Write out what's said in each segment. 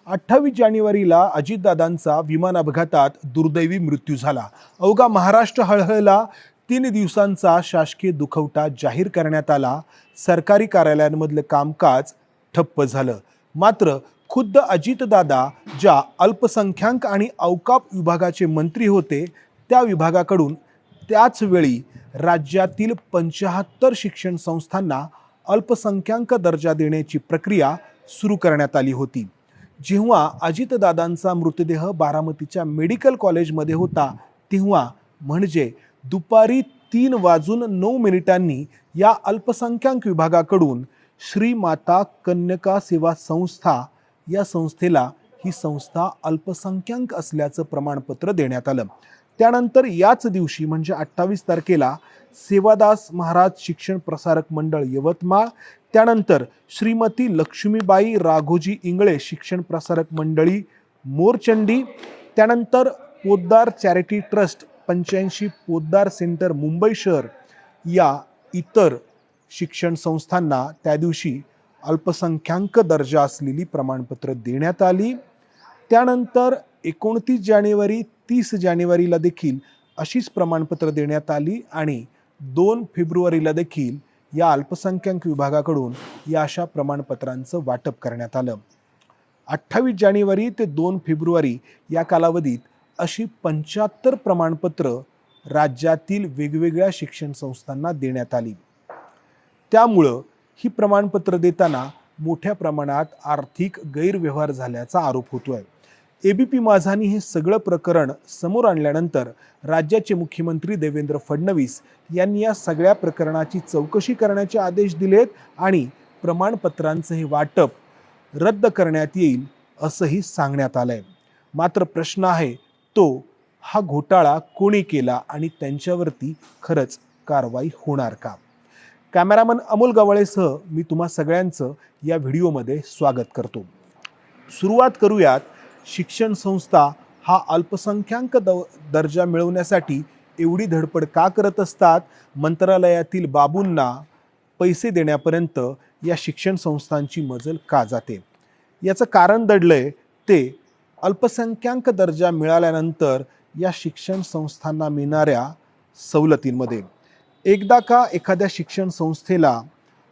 28 जानेवारीला अजितदादांचा विमान अपघातात दुर्दैवी मृत्यू झाला. अवघा महाराष्ट्र हळहळला. 3 दिवसांचा शासकीय दुखवटा जाहीर करण्यात आला. सरकारी कार्यालयांमधलं कामकाज ठप्प झालं. मात्र खुद्द अजितदादा ज्या अल्पसंख्याक आणि औकाफ विभागाचे मंत्री होते, त्या विभागाकडून त्याच वेळी राज्यातील 75 शिक्षण संस्थांना अल्पसंख्याक दर्जा देण्याची प्रक्रिया सुरू करण्यात आली होती. जेव्हा अजितदादांचा मृतदेह बारामतीच्या मेडिकल कॉलेजमध्ये होता, तेव्हा म्हणजे दुपारी 3:09 या अल्पसंख्याक विभागाकडून श्री माता कन्यका सेवा संस्था या संस्थेला ही संस्था अल्पसंख्याक असल्याचं प्रमाणपत्र देण्यात आलं. त्यानंतर याच दिवशी म्हणजे 28 तारखेला सेवादास महाराज शिक्षण प्रसारक मंडळ यवतमाळ, त्यानंतर श्रीमती लक्ष्मीबाई राघोजी इंगळे शिक्षण प्रसारक मंडळी मोरचंडी, त्यानंतर Poddar charity trust 85 Poddar centre Mumbai शहर या इतर शिक्षण संस्थांना त्या दिवशी अल्पसंख्याक दर्जा असलेली प्रमाणपत्र देण्यात आली. त्यानंतर 29 जानेवारी 30 जानेवारीला देखील अशीच प्रमाणपत्र देण्यात आली आणि 2 फेब्रुवारीला देखील या अल्पसंख्याक विभागाकडून या अशा प्रमाणपत्रांचं वाटप करण्यात आलं. 28 जानेवारी ते 2 फेब्रुवारी या कालावधीत अशी 75 प्रमाणपत्र राज्यातील वेगवेगळ्या शिक्षण संस्थांना देण्यात आली. त्यामुळं ही प्रमाणपत्र देताना मोठ्या प्रमाणात आर्थिक गैरव्यवहार झाल्याचा आरोप होतोय. एबीपी माझानी हे सगळं प्रकरण समोर आणल्यानंतर राज्याचे मुख्यमंत्री देवेंद्र फडणवीस यांनी या सगळ्या प्रकरणाची चौकशी करण्याचे आदेश दिलेत आणि प्रमाणपत्रांचं हे वाटप रद्द करण्यात येईल असंही सांगण्यात आलंय. मात्र प्रश्न आहे तो, हा घोटाळा कोणी केला आणि त्यांच्यावरती खरंच कारवाई होणार का? कॅमेरामन अमोल गवळेसह मी तुम्हा सगळ्यांचं या व्हिडिओमध्ये स्वागत करतो. सुरुवात करूयात. शिक्षण संस्था हा अल्पसंख्याक दर्जा मिळवण्यासाठी एवढी धडपड का करत असतात? मंत्रालयातील बाबूंना पैसे देण्यापर्यंत या शिक्षण संस्थांची मजल का जाते? याचं कारण दडलंय ते अल्पसंख्याक दर्जा मिळाल्यानंतर या शिक्षण संस्थांना मिळणाऱ्या सवलतींमध्ये. एकदा का एखाद्या शिक्षण संस्थेला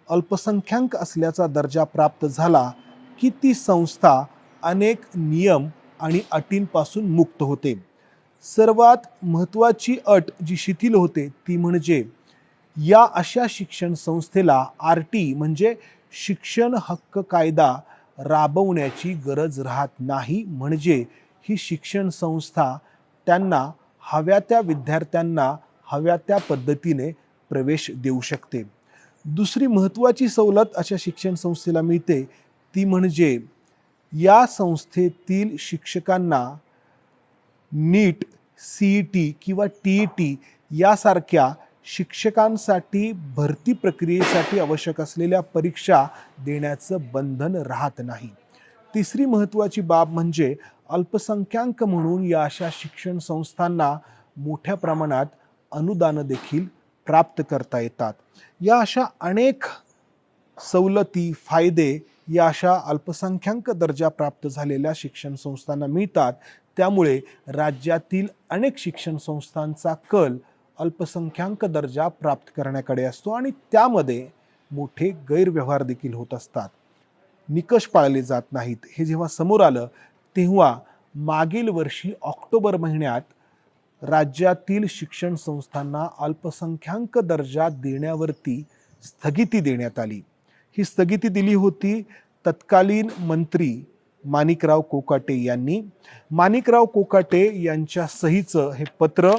अल्पसंख्याक असल्याचा दर्जा प्राप्त झाला की ती संस्था अनेक नियम आणि अटींपासून मुक्त होते. सर्वात महत्त्वाची अट जी शिथिल होते ती म्हणजे या अशा शिक्षण संस्थेला RT म्हणजे शिक्षण हक्क कायदा राबवण्याची गरज राहत नाही. म्हणजे ही शिक्षण संस्था त्यांना हव्या त्या विद्यार्थ्यांना हव्या त्या पद्धतीने प्रवेश देऊ शकते. दुसरी महत्त्वाची सवलत अशा शिक्षण संस्थेला मिळते ती म्हणजे या संस्थेतील शिक्षकांना नीट, CET किंवा TET यासारख्या शिक्षकांसाठी भरती प्रक्रियेसाठी आवश्यक असलेल्या परीक्षा देण्याचं बंधन राहत नाही. तिसरी महत्त्वाची बाब म्हणजे अल्पसंख्याक म्हणून या अशा शिक्षण संस्थांना मोठ्या प्रमाणात अनुदान देखील प्राप्त करता येतात. या अशा अनेक सवलती, फायदे या अशा अल्पसंख्याक दर्जा प्राप्त झालेल्या शिक्षण संस्थांना मिळतात. त्यामुळे राज्यातील अनेक शिक्षण संस्थांचा कल अल्पसंख्याक दर्जा प्राप्त करण्याकडे असतो आणि त्यामध्ये मोठे गैरव्यवहार देखील होत असतात. निकष पाळले जात नाहीत. हे जेव्हा समोर आलं तेव्हा मागील वर्षी ऑक्टोबर महिन्यात राज्यातील शिक्षण संस्थांना अल्पसंख्याक दर्जा देण्यावरती स्थगिती देण्यात आली. ही स्थगिती दिली होती तत्कालीन मंत्री माणिकराव कोकाटे यांनी. माणिकराव कोकाटे यांच्या सहीचं हे पत्र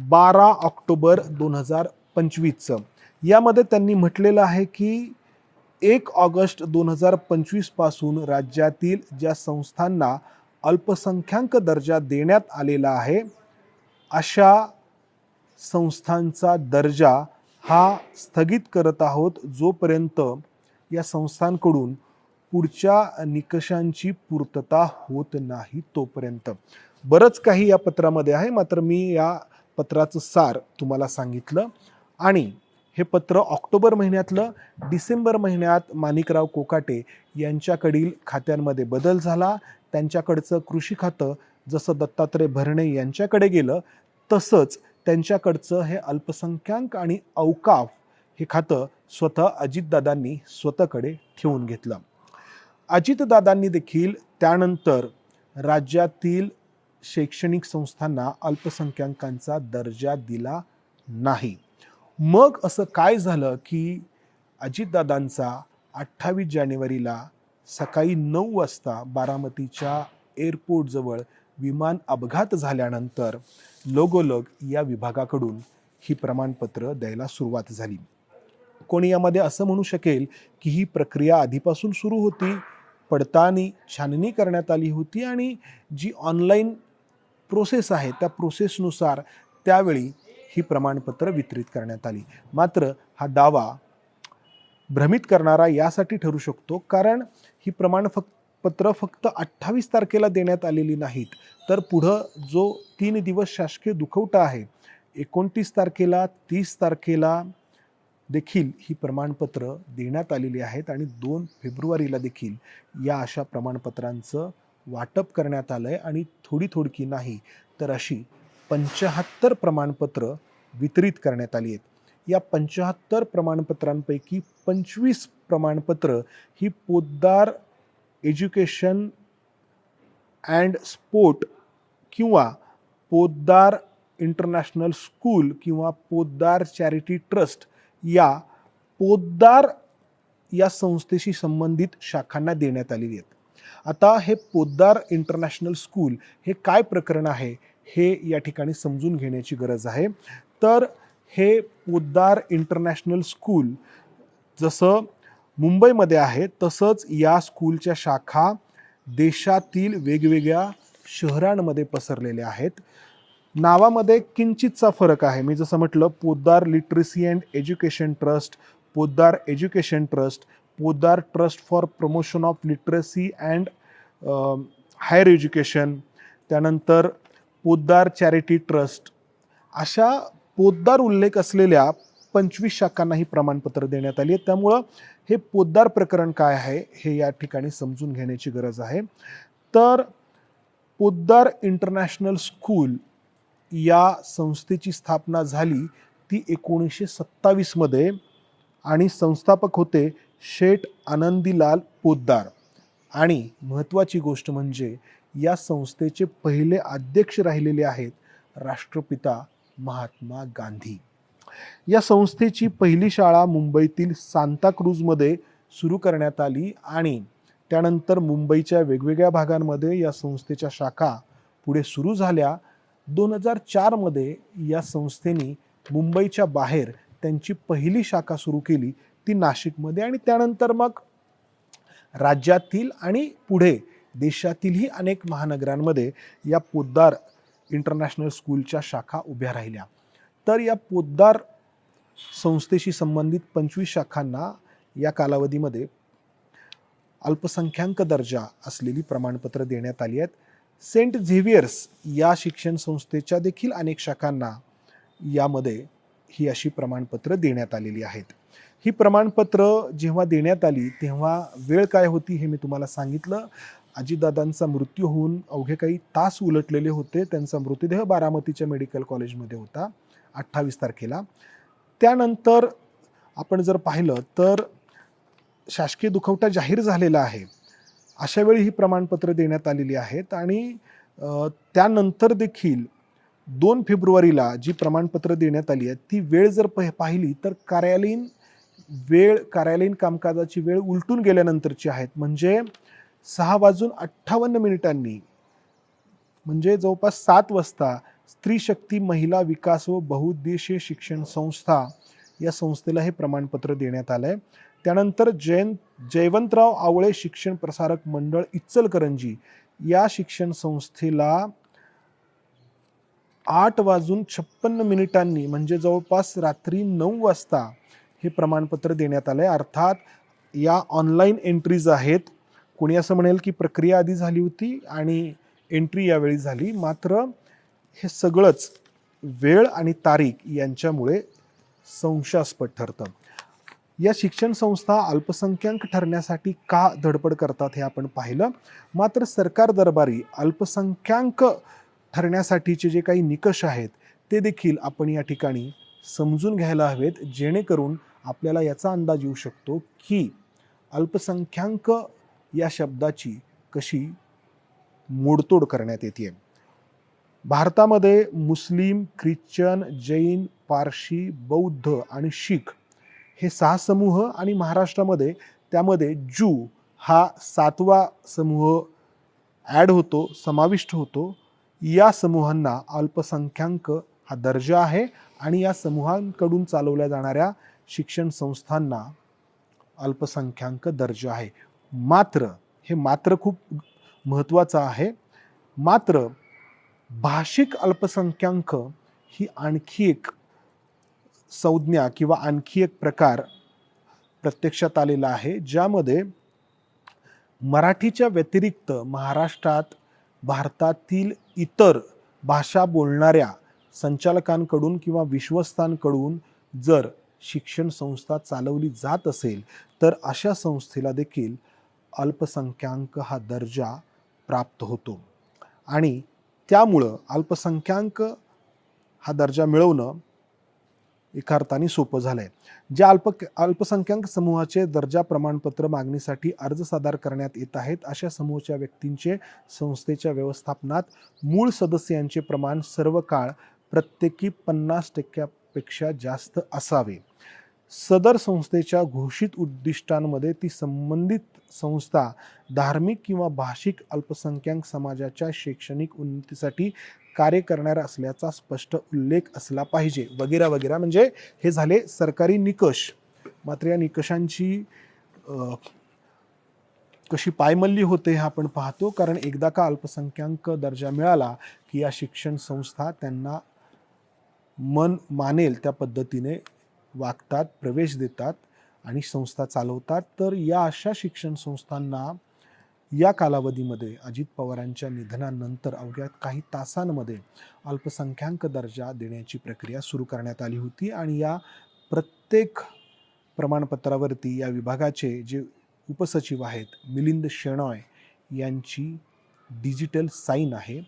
12 ऑक्टोबर 2025 यामध्ये त्यांनी म्हटलेलं आहे की 1 ऑगस्ट 2025 पासून राज्यातील ज्या संस्थांना अल्पसंख्याक दर्जा देण्यात आलेला आहे अशा संस्थांचा दर्जा हा स्थगित करत आहोत जोपर्यंत या संस्थांकडून पुढच्या निकषांची पूर्तता होत नाही तोपर्यंत. बरंच काही या पत्रामध्ये आहे, मात्र मी या पत्राचं सार तुम्हाला सांगितलं आणि हे पत्र ऑक्टोबर महिन्यातलं. डिसेंबर महिन्यात माणिकराव कोकाटे यांच्याकडील खात्यांमध्ये बदल झाला. त्यांच्याकडचं कृषी खातं जसं दत्तात्रय भरणे यांच्याकडे गेलं, तसंच त्यांच्याकडचं हे अल्पसंख्याक आणि औकाफ हे खातं स्वतः अजितदादांनी स्वतःकडे ठेवून घेतलं. अजितदादांनी देखील त्यानंतर राज्यातील शैक्षणिक संस्थांना अल्पसंख्याकांचा दर्जा दिला नाही. मग असं काय झालं की अजितदादांचा 28 जानेवारीला सकाळी 9 वाजता बारामतीच्या एअरपोर्टजवळ विमान अपघात झाल्यानंतर लगोलग या विभागाकडून ही प्रमाणपत्र द्यायला सुरुवात झाली. कोणी यामध्ये असं म्हणू शकेल की ही प्रक्रिया आधीपासून सुरू होती, पडताळणी छाननी करण्यात आली होती आणि जी ऑनलाईन प्रोसेस आहे त्या प्रोसेसनुसार त्यावेळी ही प्रमाणपत्र वितरित करण्यात आली. मात्र हा दावा भ्रमित करणारा यासाठी ठरू शकतो कारण ही प्रमाणपत्र फक्त 28 तारखेला देण्यात आलेली नाहीत, तर पुढं जो 3 दिवस शासकीय दुखवटा आहे 29 तारखेला 30 तारखेला देखील ही प्रमाणपत्र देण्यात आलेली आहेत आणि 2 फेब्रुवारीला देखील या अशा प्रमाणपत्रांचं वाटप करण्यात आलंय आणि थोडी नाही तर अशी 75 प्रमाणपत्र वितरित करण्यात आली आहेत. या 75 प्रमाणपत्रांपैकी 25 प्रमाणपत्र ही पोद्दार एज्युकेशन अँड स्पोर्ट किंवा पोद्दार इंटरनॅशनल स्कूल किंवा पोद्दार चॅरिटी ट्रस्ट या पोद्दार या संस्थेशी संबंधित शाखांना देण्यात आलेली आहेत. आता हे पोद्दार इंटरनॅशनल स्कूल हे काय प्रकरण आहे हे या ठिकाणी समजून घेण्याची गरज आहे. तर हे पोद्दार इंटरनॅशनल स्कूल जसं मुंबईमध्ये आहे तसंच या स्कूलच्या शाखा देशातील वेगवेगळ्या शहरांमध्ये पसरलेल्या आहेत. नावामध्ये किंचितचा फरक आहे. मी जसं म्हटलं Poddar literacy and education trust, Poddar education trust, Poddar trust for promotion of literacy and higher education, त्यानंतर पोद्दार चॅरिटी ट्रस्ट, अशा पोद्दार उल्लेख असलेल्या 25 शाखांना ही प्रमाणपत्र देण्यात आली आहेत. त्यामुळं हे पोद्दार प्रकरण काय आहे हे या ठिकाणी समजून घेण्याची गरज आहे. तर पोद्दार इंटरनॅशनल स्कूल या संस्थेची स्थापना झाली ती 1927 मध्ये आणि संस्थापक होते शेठ आनंदीलाल पोद्दार. आणि महत्त्वाची गोष्ट म्हणजे या संस्थेचे पहिले अध्यक्ष राहिलेले आहेत राष्ट्रपिता महात्मा गांधी. या संस्थेची पहिली शाळा मुंबईतील सांताक्रूजमध्ये सुरू करण्यात आली आणि त्यानंतर मुंबईच्या वेगवेगळ्या भागांमध्ये या संस्थेच्या शाखा पुढे सुरू झाल्या. 2004 मध्ये या संस्थेने मुंबईच्या बाहेर त्यांची पहिली शाखा सुरू केली, ती नाशिकमध्ये, आणि त्यानंतर मग राज्यातील आणि पुढे देशातीलही अनेक महानगरांमध्ये या पोद्दार इंटरनॅशनल स्कूलच्या शाखा उभ्या राहिल्या. तर या पोद्दार संस्थेशी संबंधित 25 शाखांना या कालावधीमध्ये अल्पसंख्याक दर्जा असलेली प्रमाणपत्र देण्यात आली आहेत. सेंट झेवियर्स या शिक्षण संस्थेच्या देखील अनेक शाखांना यामध्ये ही अशी प्रमाणपत्र देण्यात आलेली आहेत. ही प्रमाणपत्र जेव्हा देण्यात आली तेव्हा वेळ काय होती हे मी तुम्हाला सांगितलं. अजितदादांचा मृत्यू होऊन अवघे काही तास उलटलेले होते. त्यांचा मृतदेह बारामतीच्या मेडिकल कॉलेजमध्ये होता 28 तारखेला. त्यानंतर आपण जर पाहिलं तर शासकीय दुखवटा जाहीर झालेला आहे. अशा वेळी ही प्रमाणपत्र देण्यात आलेली आहेत आणि त्यानंतर देखील 2 फेब्रुवारीला जी प्रमाणपत्र देण्यात आली आहे ती वेळ जर पाहिली तर कार्यालयीन कामकाजाची वेळ उलटून गेल्यानंतरची आहेत. म्हणजे 6:58 म्हणजे जवळपास 7 वाजता स्त्री शक्ती महिला विकास व बहुउद्देशीय शिक्षण संस्था या संस्थेला हे प्रमाणपत्र देण्यात आलंय. त्यानंतर जयवंतराव आवळे शिक्षण प्रसारक मंडळ इचलकरंजी या शिक्षण संस्थेला 8:56 म्हणजे जवळपास रात्री 9 वाजता हे प्रमाणपत्र देण्यात आलंय. अर्थात या ऑनलाईन एंट्रीज आहेत. कोणी असं म्हणेल की प्रक्रिया आधी झाली होती आणि एंट्री यावेळी झाली, मात्र हे सगळंच वेळ आणि तारीख यांच्यामुळे संशयास्पद ठरतं. या शिक्षण संस्था अल्पसंख्याक ठरण्यासाठी का धडपड करतात हे आपण पाहिलं. मात्र सरकार दरबारी अल्पसंख्याक ठरण्यासाठीचे जे काही निकष आहेत ते देखील आपण या ठिकाणी समजून घ्यायला हवेत, जेणेकरून आपल्याला याचा अंदाज येऊ शकतो की अल्पसंख्याक या शब्दाची कशी मोडतोड करण्यात येते. भारतामध्ये मुस्लिम, ख्रिश्चन, जैन, पारशी, बौद्ध आणि शीख हे 6 समूह आणि महाराष्ट्रामध्ये त्यामध्ये ज्यू हा 7वा समूह ॲड होतो, समाविष्ट होतो. या समूहांना अल्पसंख्याक हा दर्जा आहे आणि या समूहांकडून चालवल्या जाणाऱ्या शिक्षण संस्थांना अल्पसंख्याक दर्जा आहे. मात्र हे मात्र खूप महत्त्वाचं आहे. मात्र भाषिक अल्पसंख्याक ही आणखी एक संज्ञा किंवा आणखी एक प्रकार प्रत्यक्षात आलेला आहे, ज्यामध्ये मराठीच्या व्यतिरिक्त महाराष्ट्रात भारतातील इतर भाषा बोलणाऱ्या संचालकांकडून किंवा विश्वस्तांकडून जर शिक्षण संस्था चालवली जात असेल तर अशा संस्थेला देखील अल्पसंख्याक हा दर्जा प्राप्त होतो. आणि त्यामुळं अल्पसंख्याक हा दर्जा मिळवणं एका अर्थाने सोपं झालंय. ज्या अल्पसंख्याक समूहाचे दर्जा प्रमाणपत्र मागणीसाठी अर्ज सादर करण्यात येत आहेत, अशा समूहाच्या व्यक्तींचे संस्थेच्या व्यवस्थापनात मूळ सदस्यांचे प्रमाण सर्व काळ प्रत्येकी 50% जास्त असावे. सदर संस्थेच्या घोषित उद्दिष्टांमध्ये ती संबंधित संस्था धार्मिक किंवा भाषिक अल्पसंख्याक समाजाच्या शैक्षणिक उन्नतीसाठी कार्य करणार असल्याचा स्पष्ट उल्लेख असला पाहिजे, वगैरे वगैरे. म्हणजे हे झाले सरकारी निकष. मात्र या निकषांची कशी पायमल्ली होते हे आपण पाहतो, कारण एकदा का अल्पसंख्याक दर्जा मिळाला की या शिक्षण संस्था त्यांना मन मानेल त्या पद्धतीने वागतात, प्रवेश देतात आणि संस्था चालवतात. तर या अशा शिक्षण संस्थांना या कालावधीमध्ये अजित पवारांच्या निधनानंतर अवघ्या काही तासांमध्ये अल्पसंख्याक दर्जा देण्याची प्रक्रिया सुरू करण्यात आली होती. आणि या प्रत्येक प्रमाणपत्रावरती या विभागाचे जे उपसचिव आहेत मिलिंद शेणॉय यांची डिजिटल साईन आहे,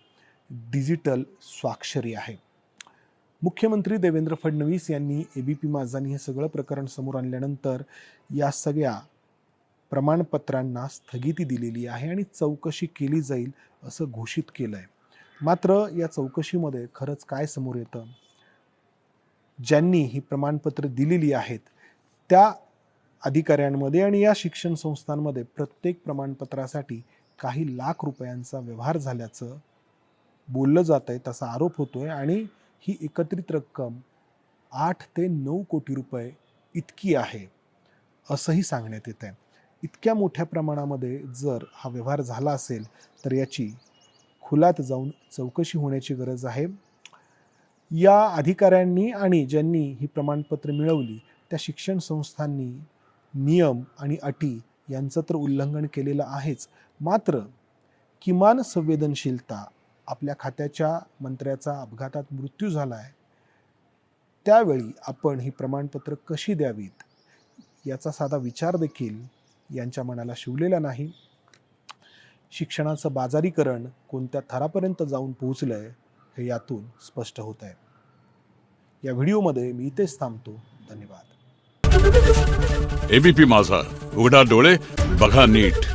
डिजिटल स्वाक्षरी आहे. मुख्यमंत्री देवेंद्र फडणवीस यांनी ABP माझानी हे सगळं प्रकरण समोर आणल्यानंतर या सगळ्या प्रमाणपत्रांना स्थगिती दिलेली आहे आणि चौकशी केली जाईल असं घोषित केलं आहे. मात्र या चौकशीमध्ये खरंच काय समोर येतं, ज्यांनी ही प्रमाणपत्र दिलेली आहेत त्या अधिकाऱ्यांमध्ये आणि या शिक्षण संस्थांमध्ये प्रत्येक प्रमाणपत्रासाठी काही लाख रुपयांचा व्यवहार झाल्याचं बोललं जात आहे, तसा आरोप होतोय. आणि ही एकत्रित रक्कम 8 ते 9 कोटी रुपये इतकी आहे असंही सांगण्यात येत आहे. इतक्या मोठ्या प्रमाणामध्ये जर हा व्यवहार झाला असेल तर याची खुलात जाऊन चौकशी होण्याची गरज आहे. या अधिकाऱ्यांनी आणि ज्यांनी ही प्रमाणपत्र मिळवली त्या शिक्षण संस्थांनी नियम आणि अटी यांचं तर उल्लंघन केलेलं आहेच, मात्र किमान संवेदनशीलता, आपल्या खात्याच्या मंत्र्याचा अपघातात मृत्यू झाला आहे त्यावेळी आपण ही प्रमाणपत्र कशी द्यावीत याचा साधा विचार देखील यांच्या मनाला शिवलेला नाही. शिक्षणाचं बाजारीकरण कोणत्या थरापर्यंत जाऊन पोहोचलंय हे यातून स्पष्ट होत आहे. या व्हिडिओमध्ये मी इथेच थांबतो. धन्यवाद. ABP माझा, उघडा डोळे बघा नीट.